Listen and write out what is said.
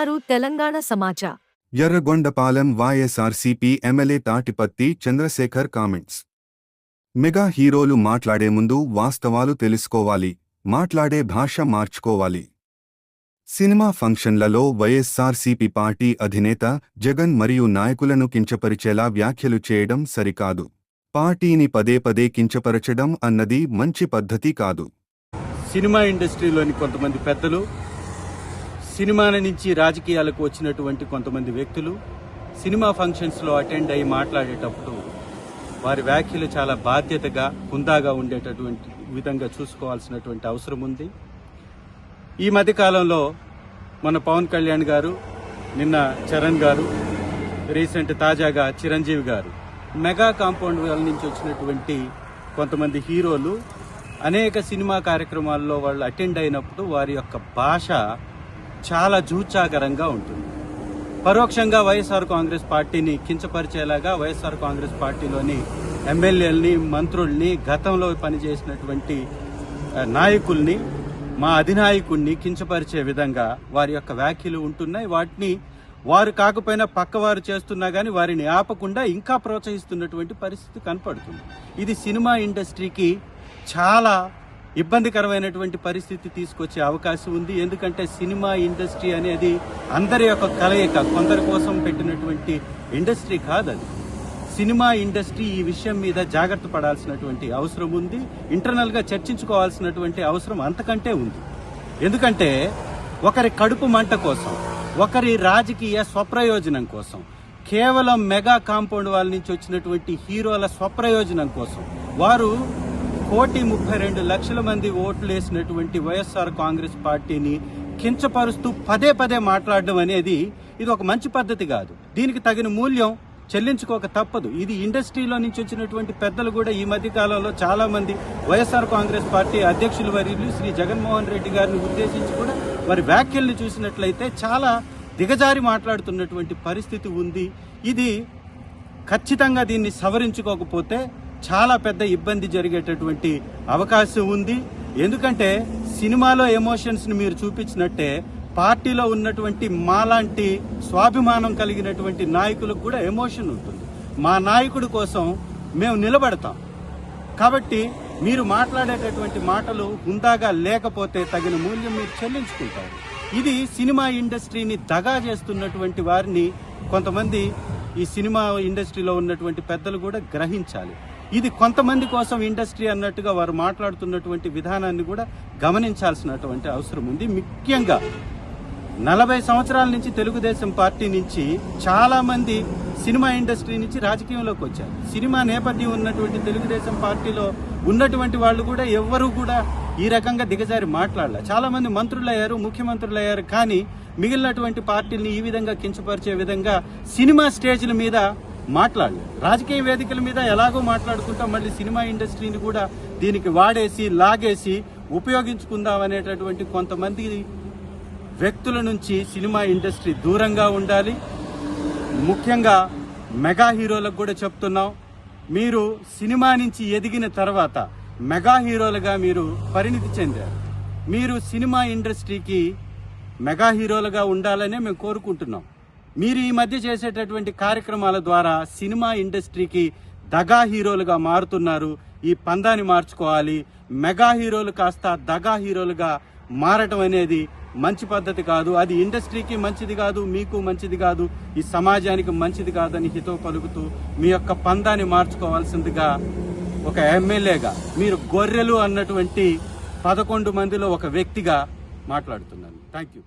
అంటున్నారు Telangana Samachar. Yerragondapalem YSRCP MLA Tatiparthi Chandrasekhar comments. Mega హీరోలు మాట్లాడే ముందు వాస్తవాలు తెలుసుకోవాలి, మాట్లాడే భాష మార్చుకోవాలి. సినిమా ఫంక్షన్లలో వైఎస్ఆర్సీపీ పార్టీ అధినేత జగన్ మరియు నాయకులను కించపరిచేలా వ్యాఖ్యలు చేయడం సరికాదు. పార్టీని పదే పదే కించపరచడం అన్నది మంచి పద్ధతి కాదు. సినిమా ఇండస్ట్రీలోని కొంతమంది పెద్దలు, సినిమాల నుంచి రాజకీయాలకు వచ్చినటువంటి కొంతమంది వ్యక్తులు సినిమా ఫంక్షన్స్లో అటెండ్ అయ్యి మాట్లాడేటప్పుడు వారి వ్యాఖ్యలు చాలా బాధ్యతగా, హుందాగా ఉండేటటువంటి విధంగా చూసుకోవాల్సినటువంటి అవసరం ఉంది. ఈ మధ్యకాలంలో మన పవన్ కళ్యాణ్ గారు, నిన్న చరణ్ గారు, రీసెంట్ తాజాగా చిరంజీవి గారు, మెగా కాంపౌండ్ వాల్ నుంచి వచ్చినటువంటి కొంతమంది హీరోలు అనేక సినిమా కార్యక్రమాల్లో వాళ్ళు అటెండ్ అయినప్పుడు వారి యొక్క భాష చాలా జూచాకరంగా ఉంటుంది. పరోక్షంగా వైఎస్ఆర్ కాంగ్రెస్ పార్టీని కించపరిచేలాగా, వైఎస్ఆర్ కాంగ్రెస్ పార్టీలోని ఎమ్మెల్యేలని, మంత్రుల్ని, గతంలో పనిచేసినటువంటి నాయకుల్ని, మా అధినాయకుడిని కించపరిచే విధంగా వారి యొక్క వ్యాఖ్యలు ఉంటున్నాయి. వాటిని వారు కాకపోయినా పక్కవారు చేస్తున్నా కానీ వారిని ఆపకుండా ఇంకా ప్రోత్సహిస్తున్నటువంటి పరిస్థితి కనపడుతుంది. ఇది సినిమా ఇండస్ట్రీకి చాలా ఇబ్బందికరమైనటువంటి పరిస్థితి తీసుకొచ్చే అవకాశం ఉంది. ఎందుకంటే సినిమా ఇండస్ట్రీ అనేది అందరి యొక్క కలయిక, కొందరి కోసం పెట్టినటువంటి ఇండస్ట్రీ కాదది. సినిమా ఇండస్ట్రీ ఈ విషయం మీద జాగ్రత్త పడాల్సినటువంటి అవసరం ఉంది. ఇంటర్నల్గా చర్చించుకోవాల్సినటువంటి అవసరం అంతకంటే ఉంది. ఎందుకంటే ఒకరి కడుపు మంట కోసం, ఒకరి రాజకీయ స్వప్రయోజనం కోసం, కేవలం మెగా కాంపౌండ్ వాళ్ళ నుంచి వచ్చినటువంటి హీరోల స్వప్రయోజనం కోసం వారు 1,32,00,000 మంది ఓట్లు వేసినటువంటి వైఎస్ఆర్ కాంగ్రెస్ పార్టీని కించపరుస్తూ పదే పదే మాట్లాడడం అనేది ఇది ఒక మంచి పద్ధతి కాదు. దీనికి తగిన మూల్యం చెల్లించుకోక తప్పదు. ఇది ఇండస్ట్రీలో నుంచి వచ్చినటువంటి పెద్దలు కూడా ఈ మధ్య కాలంలో చాలా మంది వైఎస్ఆర్ కాంగ్రెస్ పార్టీ అధ్యక్షులు వర్యులు శ్రీ జగన్మోహన్ రెడ్డి గారిని ఉద్దేశించి కూడా వారి వ్యాఖ్యల్ని చూసినట్లయితే చాలా దిగజారి మాట్లాడుతున్నటువంటి పరిస్థితి ఉంది. ఇది ఖచ్చితంగా దీన్ని సవరించుకోకపోతే చాలా పెద్ద ఇబ్బంది జరిగేటటువంటి అవకాశం ఉంది. ఎందుకంటే సినిమాలో ఎమోషన్స్ని మీరు చూపించినట్టే పార్టీలో ఉన్నటువంటి మాలాంటి స్వాభిమానం కలిగినటువంటి నాయకులకు కూడా ఎమోషన్ ఉంటుంది. మా నాయకుడి కోసం మేము నిలబడతాం. కాబట్టి మీరు మాట్లాడేటటువంటి మాటలు హుందాగా లేకపోతే తగిన మూల్యం మీరు చెల్లించుకుంటారు. ఇది సినిమా ఇండస్ట్రీని దగా చేస్తున్నటువంటి వారిని కొంతమంది ఈ సినిమా ఇండస్ట్రీలో ఉన్నటువంటి పెద్దలు కూడా గ్రహించాలి. ఇది కొంతమంది కోసం ఇండస్ట్రీ అన్నట్టుగా వారు మాట్లాడుతున్నటువంటి విధానాన్ని కూడా గమనించాల్సినటువంటి అవసరం ఉంది. ముఖ్యంగా 40 సంవత్సరాల నుంచి తెలుగుదేశం పార్టీ నుంచి చాలా మంది సినిమా ఇండస్ట్రీ నుంచి రాజకీయంలోకి వచ్చారు. సినిమా నేపథ్యం ఉన్నటువంటి తెలుగుదేశం పార్టీలో ఉన్నటువంటి వాళ్ళు కూడా ఎవ్వరూ కూడా ఈ రకంగా దిగజారి మాట్లాడలే. చాలా మంది మంత్రులయ్యారు, ముఖ్యమంత్రులయ్యారు. కానీ మిగిలినటువంటి పార్టీల్ని ఈ విధంగా కించపరిచే విధంగా సినిమా స్టేజ్ల మీద మాట్లాడలేదు. రాజకీయ వేదికల మీద ఎలాగో మాట్లాడుకుంటాం, మళ్ళీ సినిమా ఇండస్ట్రీని కూడా దీనికి వాడేసి లాగేసి ఉపయోగించుకుందాం అనేటటువంటి కొంతమంది వ్యక్తుల నుంచి సినిమా ఇండస్ట్రీ దూరంగా ఉండాలి. ముఖ్యంగా మెగా హీరోలకు కూడా చెప్తున్నాం, మీరు సినిమా నుంచి ఎదిగిన తర్వాత మెగా హీరోలుగా మీరు పరిణితి చెందారు. మీరు సినిమా ఇండస్ట్రీకి మెగా హీరోలుగా ఉండాలనే మేము కోరుకుంటున్నాం. మీరు ఈ మధ్య చేసేటటువంటి కార్యక్రమాల ద్వారా సినిమా ఇండస్ట్రీకి దగా హీరోలుగా మారుతున్నారు. ఈ పందాన్ని మార్చుకోవాలి. మెగా హీరోలు కాస్త దగా హీరోలుగా మారటం అనేది మంచి పద్ధతి కాదు. అది ఇండస్ట్రీకి మంచిది కాదు, మీకు మంచిది కాదు, ఈ సమాజానికి మంచిది కాదని హితవు పలుకుతూ మీ యొక్క పందాన్ని మార్చుకోవాల్సిందిగా ఒక ఎమ్మెల్యేగా, మీరు గొర్రెలు అన్నటువంటి 11 మందిలో ఒక వ్యక్తిగా మాట్లాడుతున్నాను. Thank you.